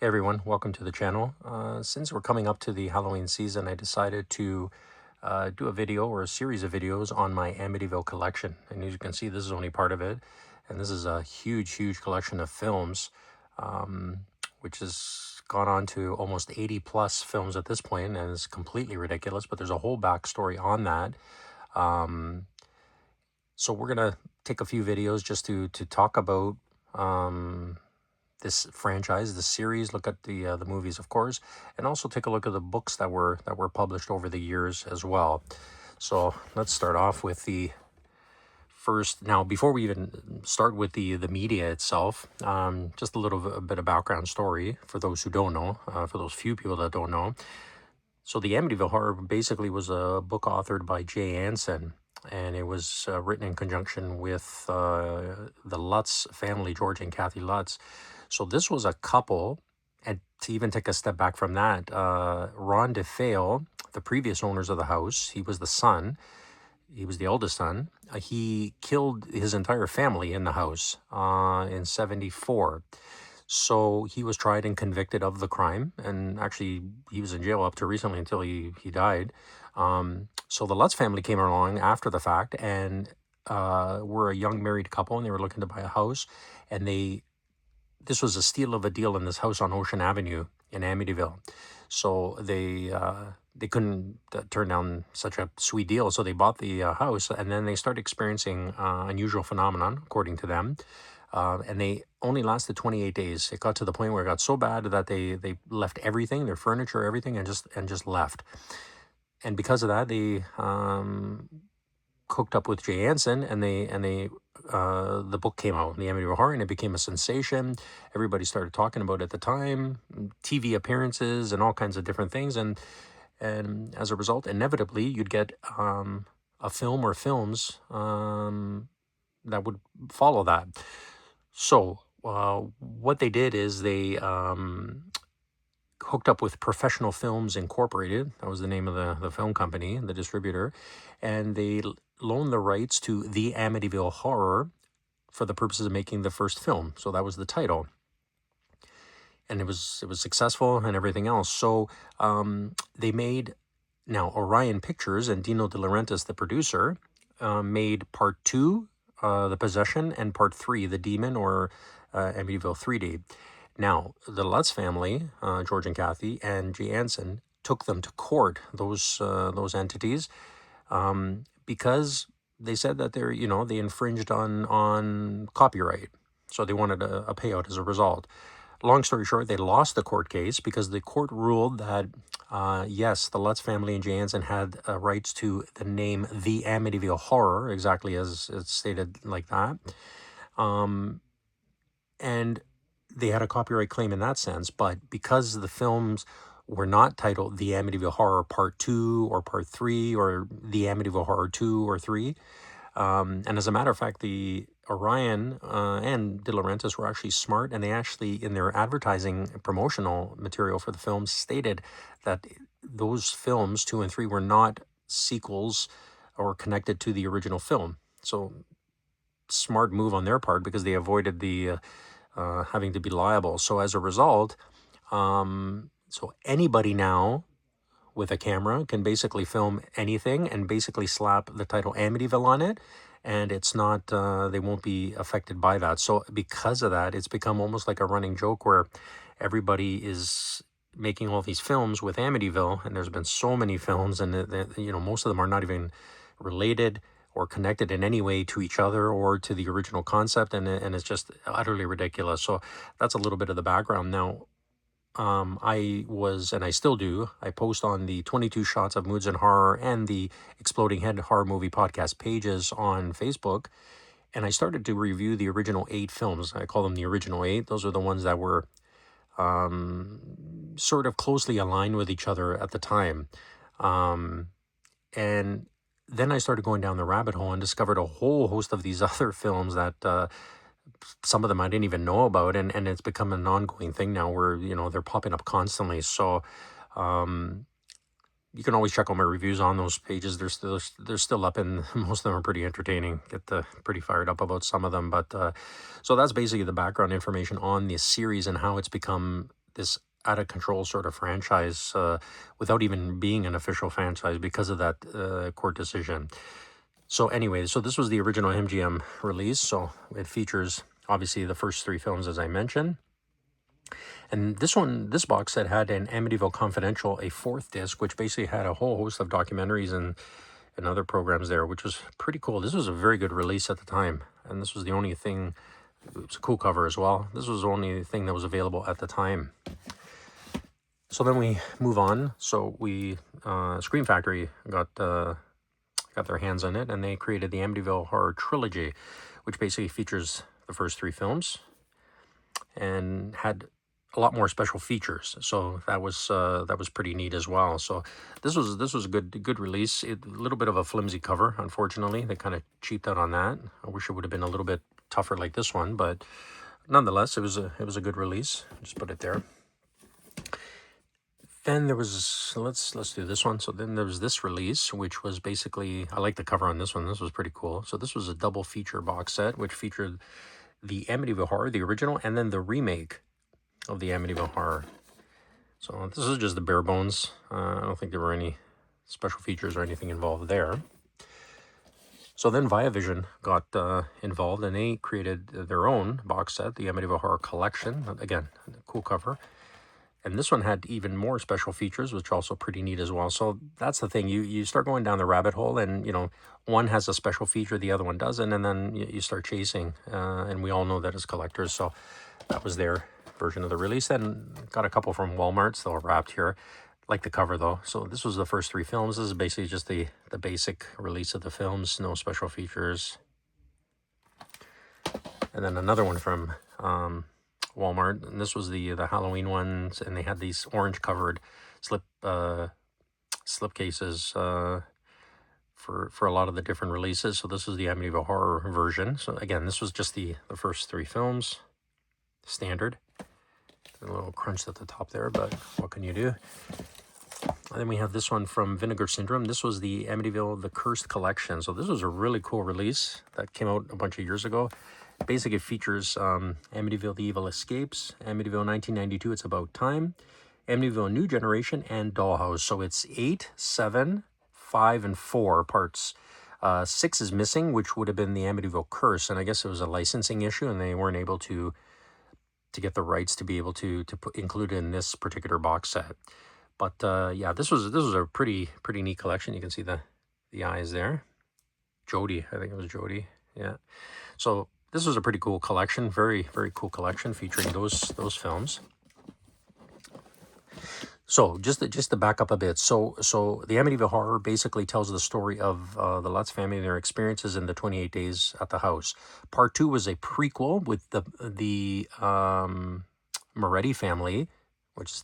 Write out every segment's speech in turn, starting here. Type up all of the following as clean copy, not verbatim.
Hey everyone, welcome to the channel. Since we're coming up to the Halloween season, I decided to do a video or a series of videos on my Amityville collection. And as you can see, this is only part of it. And this is a huge, huge collection of films, which has gone on to almost 80 plus films at this point, and it's completely ridiculous, but there's a whole backstory on that. So we're going to take a few videos just to talk about this franchise, this series, look at the movies, of course, and also take a look at the books that were published over the years as well. So let's start off with the first. Now, before we even start with the media itself, just a bit of background story for those who don't know, for those few people that don't know. So the Amityville Horror basically was a book authored by Jay Anson, and it was written in conjunction with the Lutz family, George and Kathy Lutz. So this was a couple, and to even take a step back from that, Ron DeFeo, the previous owners of the house, he was the son, he was the eldest son. He killed his entire family in the house in 74. So he was tried and convicted of the crime, and actually he was in jail up to recently until he died. So the Lutz family came along after the fact and were a young married couple, and they were looking to buy a house, and this was a steal of a deal in this house on Ocean Avenue in Amityville. So they couldn't turn down such a sweet deal, so they bought the house, and then they started experiencing unusual phenomenon, according to them. And they only lasted 28 days. It got to the point where it got so bad that they left everything, their furniture, everything, and just left. And because of that, they hooked up with Jay Anson, and the book came out, The Amityville Horror, and it became a sensation. Everybody started talking about it at the time, TV appearances and all kinds of different things, and as a result, inevitably, you'd get a film or films that would follow that. So what they did is they hooked up with Professional Films Incorporated. That was the name of the film company, the distributor, and they loaned the rights to The Amityville Horror for the purposes of making the first film. So that was the title, and it was successful and everything else. So they made, now Orion Pictures and Dino De Laurentiis, the producer, made part 2, The Possession, and part 3, The Demon, or Amityville 3D. Now, the Lutz family, George and Kathy, and Jay Anson, took them to court, those entities, because they said that they infringed on copyright. So they wanted a payout as a result. Long story short, they lost the court case because the court ruled that, yes, the Lutz family and Jay Anson had rights to the name The Amityville Horror, exactly as it's stated like that. And they had a copyright claim in that sense, but because the films were not titled The Amityville Horror Part 2 or Part 3 or The Amityville Horror 2 or 3, and as a matter of fact, the Orion and De Laurentiis were actually smart, and they actually, in their advertising promotional material for the films, stated that those films 2 and 3 were not sequels or connected to the original film. So smart move on their part, because they avoided the having to be liable. So as a result, so anybody now with a camera can basically film anything and basically slap the title Amityville on it, and it's not, they won't be affected by that. So because of that, it's become almost like a running joke where everybody is making all these films with Amityville, and there's been so many films, and most of them are not even related or connected in any way to each other or to the original concept, and it's just utterly ridiculous. So that's a little bit of the background. Now, I was, and I still do, I post on the 22 Shots of Moods and Horror and the Exploding Head Horror Movie Podcast pages on Facebook, and I started to review the original 8 films. I call them the original 8. Those are the ones that were sort of closely aligned with each other at the time. And then I started going down the rabbit hole and discovered a whole host of these other films that some of them I didn't even know about, and it's become an ongoing thing now where they're popping up constantly. So you can always check out my reviews on those pages. They're still up, and most of them are pretty entertaining. Get pretty fired up about some of them, but so that's basically the background information on this series and how it's become this out of control sort of franchise without even being an official franchise because of that court decision. So anyway, so this was the original MGM release. So it features obviously the first 3 films, as I mentioned. And this box set had an Amityville Confidential, a 4th disc, which basically had a whole host of documentaries and other programs there, which was pretty cool. This was a very good release at the time. And this was the only thing, it was a cool cover as well. This was the only thing that was available at the time. So then we move on. So we, Scream Factory got their hands on it, and they created the Amityville Horror Trilogy, which basically features the first 3 films and had a lot more special features. So that was pretty neat as well. So this was a good release. A little bit of a flimsy cover, unfortunately. They kind of cheaped out on that. I wish it would have been a little bit tougher like this one, but nonetheless, it was a good release. Just put it there. Then there was, let's do this one. So then there was this release, which was basically, I like the cover on this one. This was pretty cool. So this was a double feature box set, which featured the Amityville Horror, the original, and then the remake of the Amityville Horror. So this is just the bare bones. I don't think there were any special features or anything involved there. So then Viavision got involved, and they created their own box set, the Amityville Horror Collection. Again, cool cover. And this one had even more special features, which are also pretty neat as well. So that's the thing. You start going down the rabbit hole, and, you know, one has a special feature, the other one doesn't, and then you start chasing. And we all know that as collectors. So that was their version of the release. Then got a couple from Walmart, still wrapped here. Like the cover, though. So this was the first 3 films. This is basically just the basic release of the films. No special features. And then another one from Walmart, and this was the Halloween ones, and they had these orange covered slip cases for a lot of the different releases. So this was the Amityville Horror version. So again, this was just the first 3 films, standard. A little crunched at the top there, but what can you do? And then we have this one from Vinegar Syndrome. This was the Amityville The Cursed Collection. So this was a really cool release that came out a bunch of years ago. Basically, it features Amityville The Evil Escapes, Amityville 1992, It's About Time, Amityville New Generation, and Dollhouse. So it's 8, 7, 5, and 4 parts. 6 is missing, which would have been the Amityville Curse, and I guess it was a licensing issue, and they weren't able to get the rights to be able to include it in this particular box set. But yeah, this was a pretty neat collection. You can see the eyes there. Jody, I think it was Jody. Yeah. So this was a pretty cool collection, very cool collection featuring those films. So just to back up a bit, so the Amityville Horror basically tells the story of the Lutz family and their experiences in the 28 days at the house. Part 2 was a prequel with the Moretti family, which is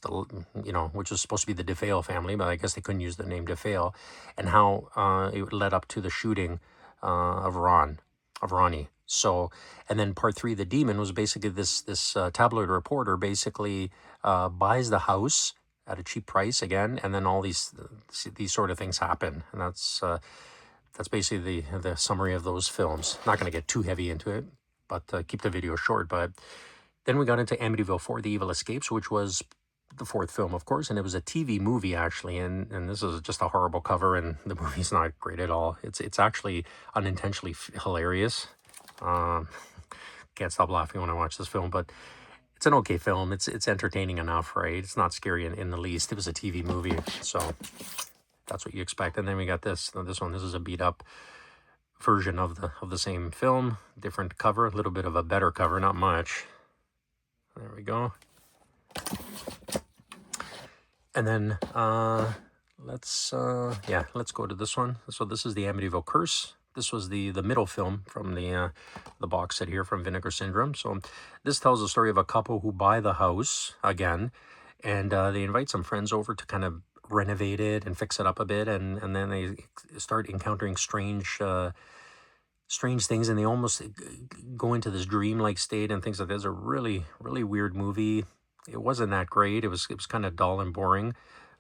which is supposed to be the DeFeo family, but I guess they couldn't use the name DeFeo, and how it led up to the shooting of Ronnie. So, and then part 3, The Demon, was basically this tabloid reporter basically buys the house at a cheap price again, and then all these sort of things happen, and that's basically the summary of those films. Not going to get too heavy into it, but keep the video short. But then we got into Amityville 4: The Evil Escapes, which was the 4th film, of course, and it was a TV movie actually, and this is just a horrible cover, and the movie's not great at all. It's actually unintentionally hilarious. Can't stop laughing when I watch this film, but it's an okay film. It's entertaining enough, right? It's not scary in the least. It was a TV movie, so that's what you expect. And then we got this one. This is a beat up version of the same film, different cover, a little bit of a better cover, not much. There we go. And then let's go to this one. So this is the Amityville Curse. This was the middle film from the box set here from Vinegar Syndrome. So this tells the story of a couple who buy the house again, and they invite some friends over to kind of renovate it and fix it up a bit, and then they start encountering strange things, and they almost go into this dreamlike state and things like that. It's a really weird movie. It wasn't that great. It was kind of dull and boring.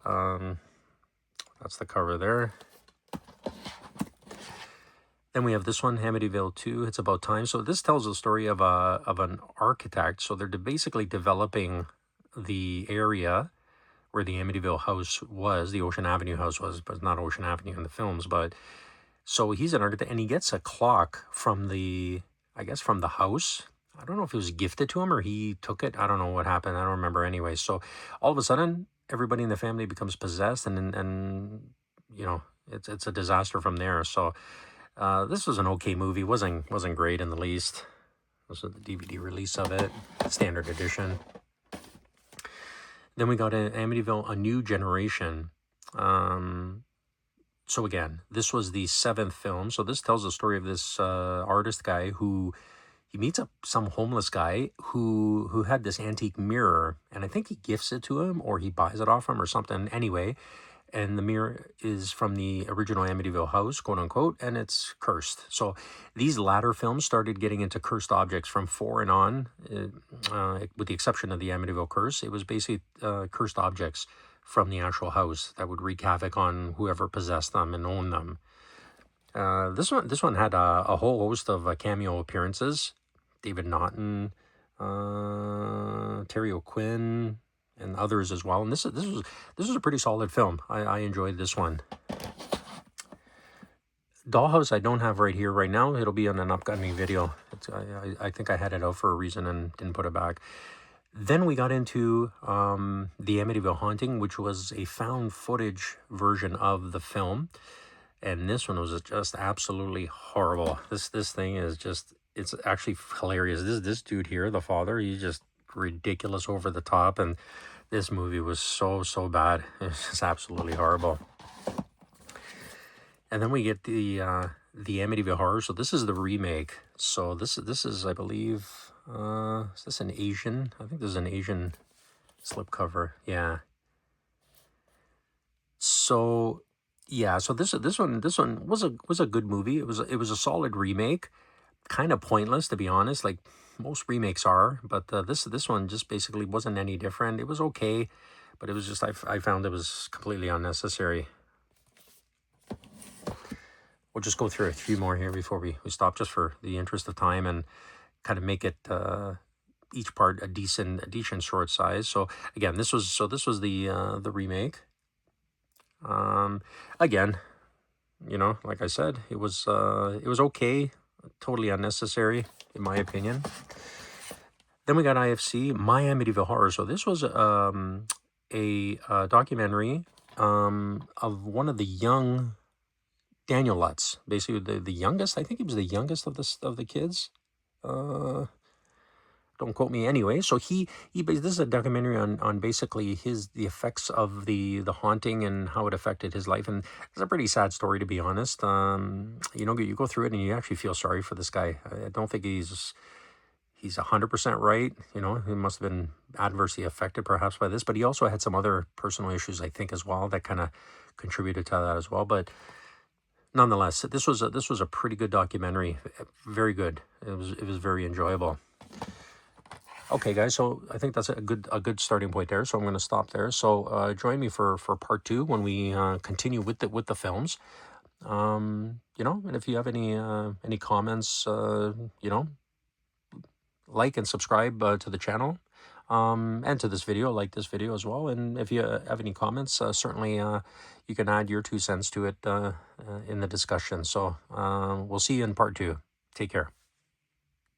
That's the cover there. Then we have this one, Amityville 2, It's About Time. So this tells the story of an architect. So they're basically developing the area where the Amityville house was, the Ocean Avenue house was, but not Ocean Avenue in the films. But so he's an architect, and he gets a clock from I guess from the house. I don't know if it was gifted to him or he took it. I don't know what happened. I don't remember anyway. So all of a sudden, everybody in the family becomes possessed, and you know, it's a disaster from there. So this was an okay movie. wasn't great in the least. This was the DVD release of it, standard edition. Then we got Amityville: A New Generation. So again, this was the 7th film. So this tells the story of this artist guy who he meets up some homeless guy who had this antique mirror, and I think he gifts it to him or he buys it off him or something. Anyway, and the mirror is from the original Amityville house, quote unquote, and it's cursed. So these latter films started getting into cursed objects from 4 and on, with the exception of the Amityville curse. It was basically cursed objects from the actual house that would wreak havoc on whoever possessed them and owned them. This one had a whole host of cameo appearances. David Naughton, Terry O'Quinn, and others as well. And this was a pretty solid film. I enjoyed this one. Dollhouse I don't have right here right now. It'll be on an upcoming video. I think I had it out for a reason and didn't put it back. Then we got into the Amityville Haunting, which was a found footage version of the film. And this one was just absolutely horrible. This thing is just, it's actually hilarious. This dude here, the father, he's just ridiculous, over the top, and this movie was so bad. It was just absolutely horrible. And then we get the Amityville Horror. So this is the remake. So this is, I believe, is this an Asian? I think this is an Asian slipcover. Yeah. So yeah, so this one was a good movie. It was a solid remake, kind of pointless to be honest, like most remakes are. But this one just basically wasn't any different. It was okay, but it was just I found it was completely unnecessary. We'll just go through a few more here before we stop, just for the interest of time, and kind of make it each part a decent short size. So again, this was the remake. Again, you know, like I said, it was okay, totally unnecessary in my opinion. Then we got IFC, My Amityville Horror. So this was a documentary of one of the young Daniel Lutz, basically the youngest. I think he was the youngest of the kids. Don't quote me anyway. So this is a documentary on basically the effects of the haunting and how it affected his life. And it's a pretty sad story, to be honest. You know, you go through it and you actually feel sorry for this guy. I don't think he's 100% right. You know, he must have been adversely affected perhaps by this, but he also had some other personal issues, I think, as well, that kind of contributed to that as well. But nonetheless, this was a pretty good documentary. Very good. It was very enjoyable. Okay, guys, so I think that's a good starting point there. So I'm going to stop there. So join me for part 2 when we continue with the films. You know, and if you have any comments, you know, like and subscribe to the channel, and to this video, like this video as well. And if you have any comments, certainly you can add your 2 cents to it in the discussion. So we'll see you in part 2. Take care.